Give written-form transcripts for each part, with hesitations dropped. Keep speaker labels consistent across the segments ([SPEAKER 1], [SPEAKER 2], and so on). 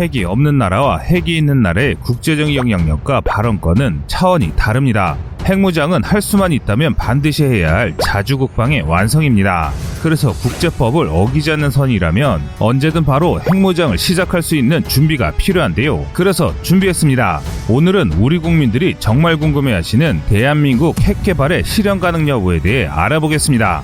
[SPEAKER 1] 핵이 없는 나라와 핵이 있는 나라의 국제적 영향력과 발언권은 차원이 다릅니다. 핵무장은 할 수만 있다면 반드시 해야 할 자주국방의 완성입니다. 그래서 국제법을 어기지 않는 선이라면 언제든 바로 핵무장을 시작할 수 있는 준비가 필요한데요. 그래서 준비했습니다. 오늘은 우리 국민들이 정말 궁금해하시는 대한민국 핵 개발의 실현 가능 여부에 대해 알아보겠습니다.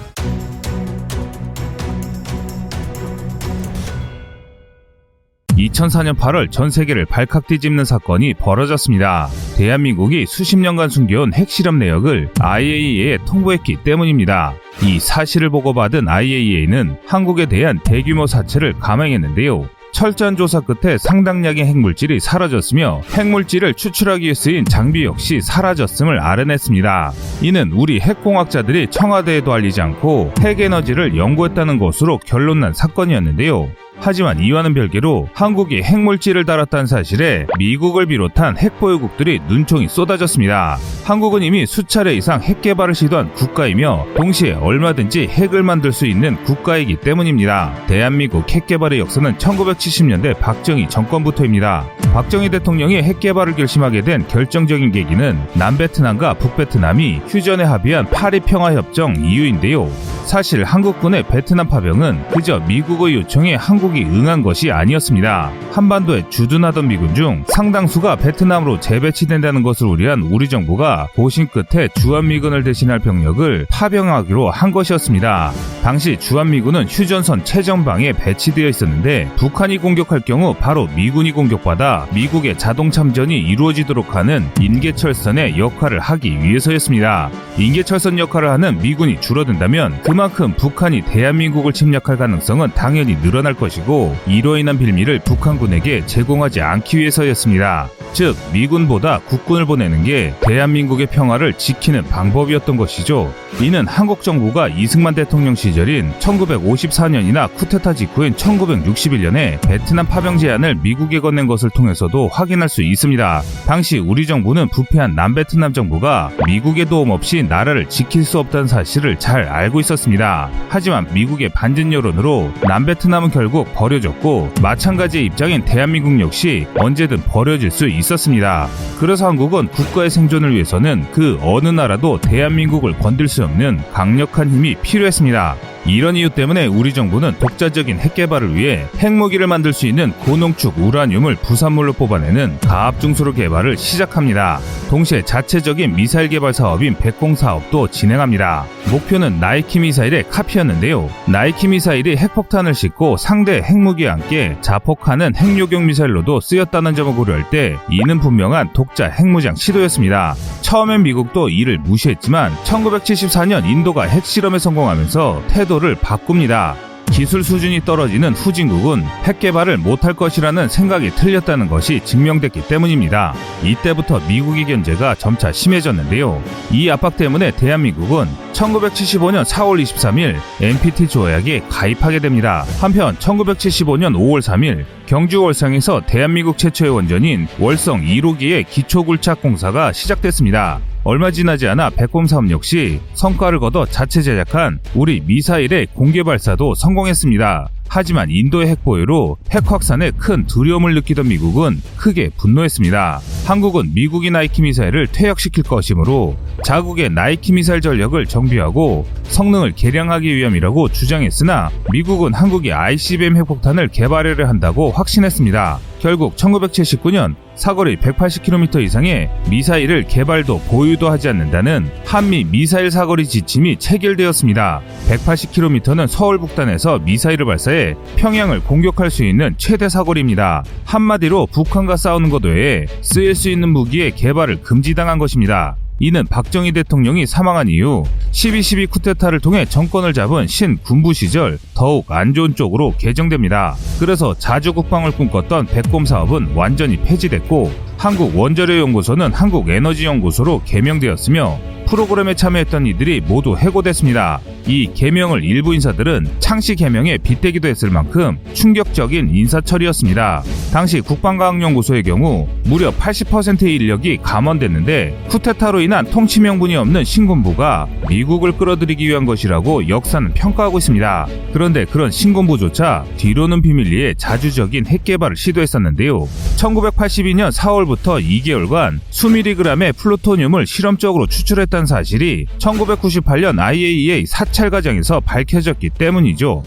[SPEAKER 1] 2004년 8월 전 세계를 발칵 뒤집는 사건이 벌어졌습니다. 대한민국이 수십 년간 숨겨온 핵실험 내역을 IAEA에 통보했기 때문입니다. 이 사실을 보고받은 IAEA는 한국에 대한 대규모 사채를 감행했는데요. 철저한 조사 끝에 상당량의 핵물질이 사라졌으며 핵물질을 추출하기 위해 쓰인 장비 역시 사라졌음을 알아냈습니다. 이는 우리 핵공학자들이 청와대에도 알리지 않고 핵에너지를 연구했다는 것으로 결론난 사건이었는데요. 하지만 이와는 별개로 한국이 핵물질을 달았다는 사실에 미국을 비롯한 핵보유국들이 눈총이 쏟아졌습니다. 한국은 이미 수차례 이상 핵 개발을 시도한 국가이며 동시에 얼마든지 핵을 만들 수 있는 국가이기 때문입니다. 대한민국 핵 개발의 역사는 1970년대 박정희 정권부터입니다. 박정희 대통령이 핵 개발을 결심하게 된 결정적인 계기는 남베트남과 북베트남이 휴전에 합의한 파리 평화협정 이후인데요. 사실 한국군의 베트남 파병은 그저 미국의 요청에 한국이 응한 것이 아니었습니다. 한반도에 주둔하던 미군 중 상당수가 베트남으로 재배치된다는 것을 우려한 우리 정부가 고심 끝에 주한미군을 대신할 병력을 파병하기로 한 것이었습니다. 당시 주한미군은 휴전선 최전방에 배치되어 있었는데 북한이 공격할 경우 바로 미군이 공격받아 미국의 자동 참전이 이루어지도록 하는 인계철선의 역할을 하기 위해서였습니다. 인계철선 역할을 하는 미군이 줄어든다면 그만큼 북한이 대한민국을 침략할 가능성은 당연히 늘어날 것이고 이로 인한 빌미를 북한군에게 제공하지 않기 위해서였습니다. 즉 미군보다 국군을 보내는 게 대한민국의 평화를 지키는 방법이었던 것이죠. 이는 한국 정부가 이승만 대통령 시절인 1954년이나 쿠데타 직후인 1961년에 베트남 파병 제안을 미국에 건넨 것을 통해서도 확인할 수 있습니다. 당시 우리 정부는 부패한 남베트남 정부가 미국의 도움 없이 나라를 지킬 수 없다는 사실을 잘 알고 있었습니다. 하지만 미국의 반전 여론으로 남베트남은 결국 버려졌고 마찬가지의 입장인 대한민국 역시 언제든 버려질 수 있었습니다. 그래서 한국은 국가의 생존을 위해서는 그 어느 나라도 대한민국을 건들 수 없는 강력한 힘이 필요했습니다. 이런 이유 때문에 우리 정부는 독자적인 핵 개발을 위해 핵무기를 만들 수 있는 고농축 우라늄을 부산물로 뽑아내는 가압중수로 개발을 시작합니다. 동시에 자체적인 미사일 개발 사업인 백공 사업도 진행합니다. 목표는 나이키 미사일의 카피였는데요. 나이키 미사일이 핵폭탄을 싣고 상대 핵무기와 함께 자폭하는 핵요격 미사일로도 쓰였다는 점을 고려할 때 이는 분명한 독자 핵무장 시도였습니다. 처음엔 미국도 이를 무시했지만 1974년 인도가 핵실험에 성공하면서 태도를 바꿉니다. 기술 수준이 떨어지는 후진국은 핵 개발을 못할 것이라는 생각이 틀렸다는 것이 증명됐기 때문입니다. 이때부터 미국의 견제가 점차 심해졌는데요. 이 압박 때문에 대한민국은 1975년 4월 23일 NPT 조약에 가입하게 됩니다. 한편 1975년 5월 3일 경주 월성에서 대한민국 최초의 원전인 월성 1호기의 기초굴착 공사가 시작됐습니다. 얼마 지나지 않아 백곰 사업 역시 성과를 거둬 자체 제작한 우리 미사일의 공개 발사도 성공했습니다. 하지만 인도의 핵 보유로 핵 확산에 큰 두려움을 느끼던 미국은 크게 분노했습니다. 한국은 미국이 나이키 미사일을 퇴역시킬 것이므로 자국의 나이키 미사일 전력을 정비하고 성능을 개량하기 위함이라고 주장했으나 미국은 한국이 ICBM 핵폭탄을 개발해야 한다고 확신했습니다. 결국 1979년 사거리 180km 이상의 미사일을 개발도 보유도 하지 않는다는 한미 미사일 사거리 지침이 체결되었습니다. 180km는 서울 북단에서 미사일을 발사해 평양을 공격할 수 있는 최대 사거리입니다. 한마디로 북한과 싸우는 것 외에 쓰일 수 있는 무기의 개발을 금지당한 것입니다. 이는 박정희 대통령이 사망한 이후 12.12 쿠데타를 통해 정권을 잡은 신 군부 시절 더욱 안 좋은 쪽으로 개정됩니다. 그래서 자주국방을 꿈꿨던 백곰 사업은 완전히 폐지됐고 한국원자력연구소는 한국에너지연구소로 개명되었으며 프로그램에 참여했던 이들이 모두 해고됐습니다. 이 개명을 일부 인사들은 창씨 개명에 빗대기도 했을 만큼 충격적인 인사처리였습니다. 당시 국방과학연구소의 경우 무려 80%의 인력이 감원됐는데 쿠데타로 인한 통치 명분이 없는 신군부가 미국을 끌어들이기 위한 것이라고 역사는 평가하고 있습니다. 그런데 그런 신군부조차 뒤로는 비밀리에 자주적인 핵 개발을 시도했었는데요. 1982년 4월부터 2개월간 수미리그램의 플루토늄을 실험적으로 추출했다는 사실이 1998년 IAEA 사찰 과정에서 밝혀졌기 때문이죠.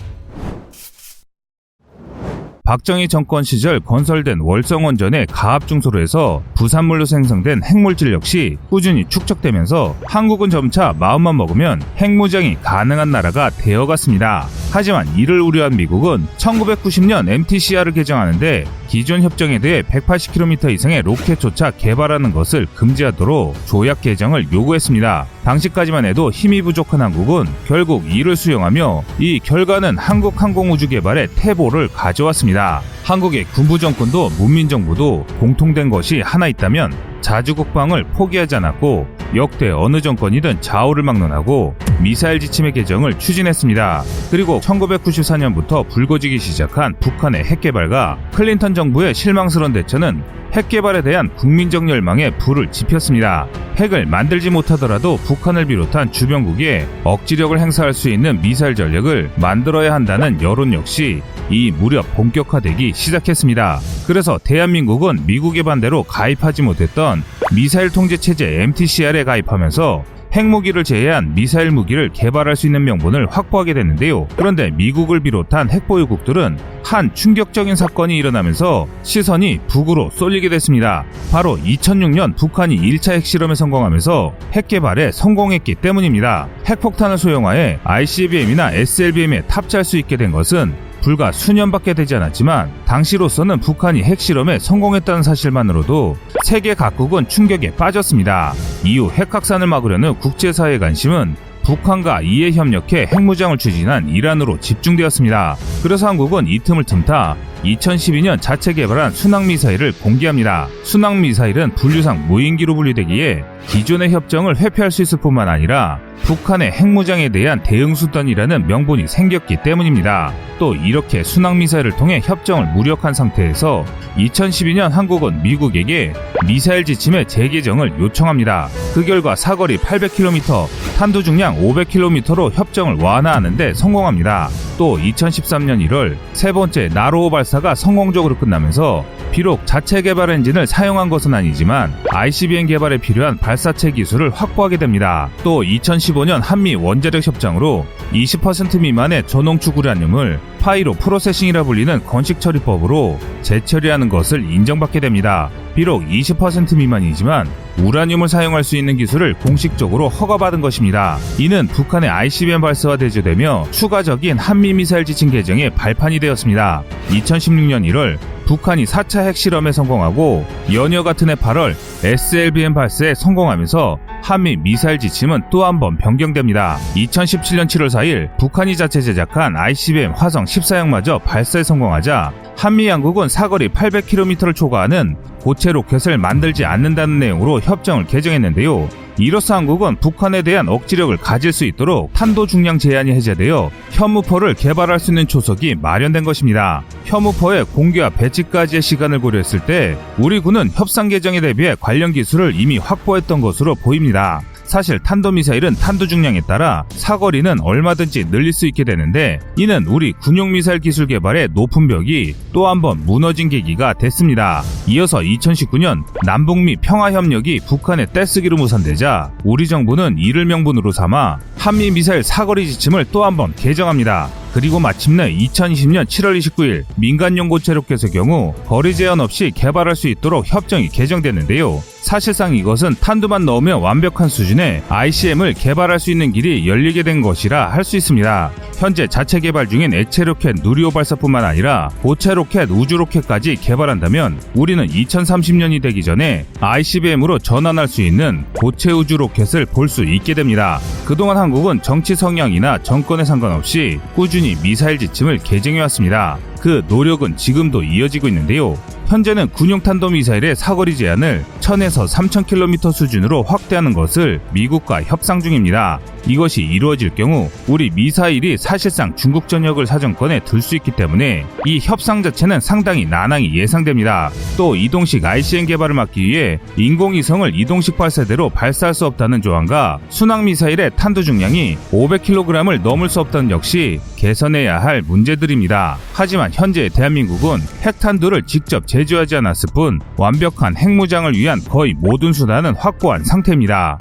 [SPEAKER 1] 박정희 정권 시절 건설된 월성원전의 가압중소로 해서 부산물로 생성된 핵물질 역시 꾸준히 축적되면서 한국은 점차 마음만 먹으면 핵무장이 가능한 나라가 되어갔습니다. 하지만 이를 우려한 미국은 1990년 MTCR을 개정하는데 기존 협정에 대해 180km 이상의 로켓조차 개발하는 것을 금지하도록 조약 개정을 요구했습니다. 당시까지만 해도 힘이 부족한 한국은 결국 이를 수용하며 이 결과는 한국 항공우주 개발의 태보를 가져왔습니다. 한국의 군부정권도 문민정부도 공통된 것이 하나 있다면 자주국방을 포기하지 않았고 역대 어느 정권이든 좌우를 막론하고 미사일 지침의 개정을 추진했습니다. 그리고 1994년부터 불거지기 시작한 북한의 핵개발과 클린턴 정부의 실망스러운 대처는 핵개발에 대한 국민적 열망에 불을 지폈습니다. 핵을 만들지 못하더라도 북한을 비롯한 주변국에 억지력을 행사할 수 있는 미사일 전력을 만들어야 한다는 여론 역시 이 무렵 본격화되기 시작했습니다. 그래서 대한민국은 미국의 반대로 가입하지 못했던 미사일 통제체제 MTCR에 가입하면서 핵무기를 제외한 미사일 무기를 개발할 수 있는 명분을 확보하게 됐는데요. 그런데 미국을 비롯한 핵보유국들은 한 충격적인 사건이 일어나면서 시선이 북으로 쏠리게 됐습니다. 바로 2006년 북한이 1차 핵실험에 성공하면서 핵개발에 성공했기 때문입니다. 핵폭탄을 소형화해 ICBM이나 SLBM에 탑재할 수 있게 된 것은 불과 수년밖에 되지 않았지만 당시로서는 북한이 핵실험에 성공했다는 사실만으로도 세계 각국은 충격에 빠졌습니다. 이후 핵확산을 막으려는 국제사회의 관심은 북한과 이에 협력해 핵무장을 추진한 이란으로 집중되었습니다. 그래서 한국은 이 틈을 틈타 2012년 자체 개발한 순항미사일을 공개합니다. 순항미사일은 분류상 무인기로 분류되기에 기존의 협정을 회피할 수 있을 뿐만 아니라 북한의 핵무장에 대한 대응수단이라는 명분이 생겼기 때문입니다. 또 이렇게 순항미사일을 통해 협정을 무력한 상태에서 2012년 한국은 미국에게 미사일 지침의 재개정을 요청합니다. 그 결과 사거리 800km, 탄두 중량 500km로 협정을 완화하는 데 성공합니다. 또 2013년 1월 세 번째 나로호 발사가 성공적으로 끝나면서 비록 자체 개발 엔진을 사용한 것은 아니지만 ICBM 개발에 필요한 발사체 기술을 확보하게 됩니다. 또 2015년 한미 원자력 협정으로 20% 미만의 전홍축 우라늄을 파이로 프로세싱이라 불리는 건식처리법으로 재처리하는 것을 인정받게 됩니다. 비록 20% 미만이지만 우라늄을 사용할 수 있는 기술을 공식적으로 허가받은 것입니다. 이는 북한의 ICBM 발사와 대조되며 추가적인 한미 미사일 지침 개정의 발판이 되었습니다. 2016년 1월 북한이 4차 핵실험에 성공하고 연여 같은 해 8월 SLBM 발사에 성공하면서 한미 미사일 지침은 또 한 번 변경됩니다. 2017년 7월 4일 북한이 자체 제작한 ICBM 화성 14형마저 발사에 성공하자 한미 양국은 사거리 800km를 초과하는 고체 로켓을 만들지 않는다는 내용으로 협정을 개정했는데요. 이로써 한국은 북한에 대한 억지력을 가질 수 있도록 탄도 중량 제한이 해제되어 현무포를 개발할 수 있는 초석이 마련된 것입니다. 현무포의 공개와 배치까지의 시간을 고려했을 때 우리 군은 협상 개정에 대비해 관련 기술을 이미 확보했던 것으로 보입니다. 사실 탄도미사일은 탄두 중량에 따라 사거리는 얼마든지 늘릴 수 있게 되는데 이는 우리 군용미사일 기술 개발의 높은 벽이 또 한 번 무너진 계기가 됐습니다. 이어서 2019년 남북미 평화협력이 북한의 떼쓰기로 무산되자 우리 정부는 이를 명분으로 삼아 한미 미사일 사거리 지침을 또 한 번 개정합니다. 그리고 마침내 2020년 7월 29일 민간용 고체 로켓의 경우 거리 제한 없이 개발할 수 있도록 협정이 개정됐는데요. 사실상 이것은 탄두만 넣으면 완벽한 수준의 ICM을 개발할 수 있는 길이 열리게 된 것이라 할 수 있습니다. 현재 자체 개발 중인 액체 로켓 누리호 발사뿐만 아니라 고체 로켓, 우주 로켓까지 개발한다면 우리는 2030년이 되기 전에 ICBM으로 전환할 수 있는 고체 우주 로켓을 볼 수 있게 됩니다. 그동안 한국은 정치 성향이나 정권에 상관없이 꾸준히 미사일 지침을 개정해왔습니다. 그 노력은 지금도 이어지고 있는데요. 현재는 군용탄도미사일의 사거리 제한을 1000에서 3000km 수준으로 확대하는 것을 미국과 협상 중입니다. 이것이 이루어질 경우 우리 미사일이 사실상 중국 전역을 사정권에 들 수 있기 때문에 이 협상 자체는 상당히 난항이 예상됩니다. 또 이동식 ICM 개발을 막기 위해 인공위성을 이동식 발사대로 발사할 수 없다는 조항과 순항미사일의 탄두 중량이 500kg을 넘을 수 없다는 역시 개선해야 할 문제들입니다. 하지만 현재 대한민국은 핵탄두를 직접 제조하지 않았을 뿐 완벽한 핵무장을 위한 거의 모든 수단은 확보한 상태입니다.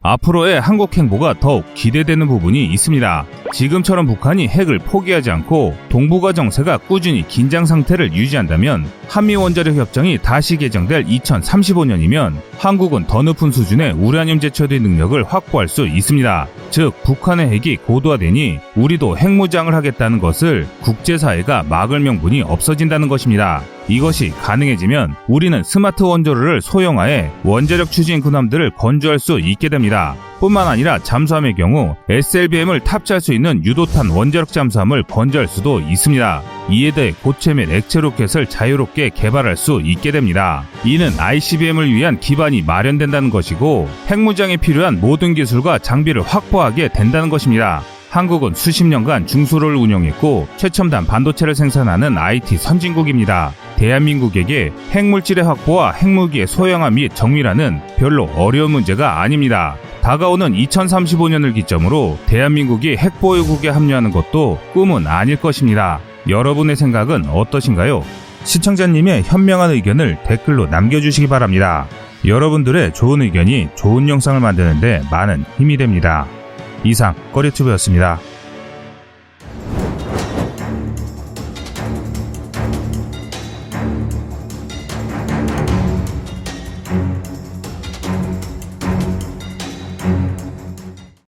[SPEAKER 1] 앞으로의 한국 행보가 더욱 기대되는 부분이 있습니다. 지금처럼 북한이 핵을 포기하지 않고 동북아 정세가 꾸준히 긴장 상태를 유지한다면 한미 원자력 협정이 다시 개정될 2035년이면 한국은 더 높은 수준의 우라늄 제처리 능력을 확보할 수 있습니다. 즉 북한의 핵이 고도화되니 우리도 핵무장을 하겠다는 것을 국제사회가 막을 명분이 없어진다는 것입니다. 이것이 가능해지면 우리는 스마트 원조로를 소형화해 원자력 추진 군함들을 건조할 수 있게 됩니다. 뿐만 아니라 잠수함의 경우 SLBM을 탑재할 수 있는 유도탄 원자력 잠수함을 건조할 수도 있습니다. 이에 대해 고체 및 액체 로켓을 자유롭게 개발할 수 있게 됩니다. 이는 ICBM을 위한 기반이 마련된다는 것이고 핵무장에 필요한 모든 기술과 장비를 확보하게 된다는 것입니다. 한국은 수십 년간 중수로를 운영했고 최첨단 반도체를 생산하는 IT 선진국입니다. 대한민국에게 핵물질의 확보와 핵무기의 소형화 및 정밀화는 별로 어려운 문제가 아닙니다. 다가오는 2035년을 기점으로 대한민국이 핵보유국에 합류하는 것도 꿈은 아닐 것입니다. 여러분의 생각은 어떠신가요? 시청자님의 현명한 의견을 댓글로 남겨주시기 바랍니다. 여러분들의 좋은 의견이 좋은 영상을 만드는데 많은 힘이 됩니다. 이상 꺼리튜브였습니다.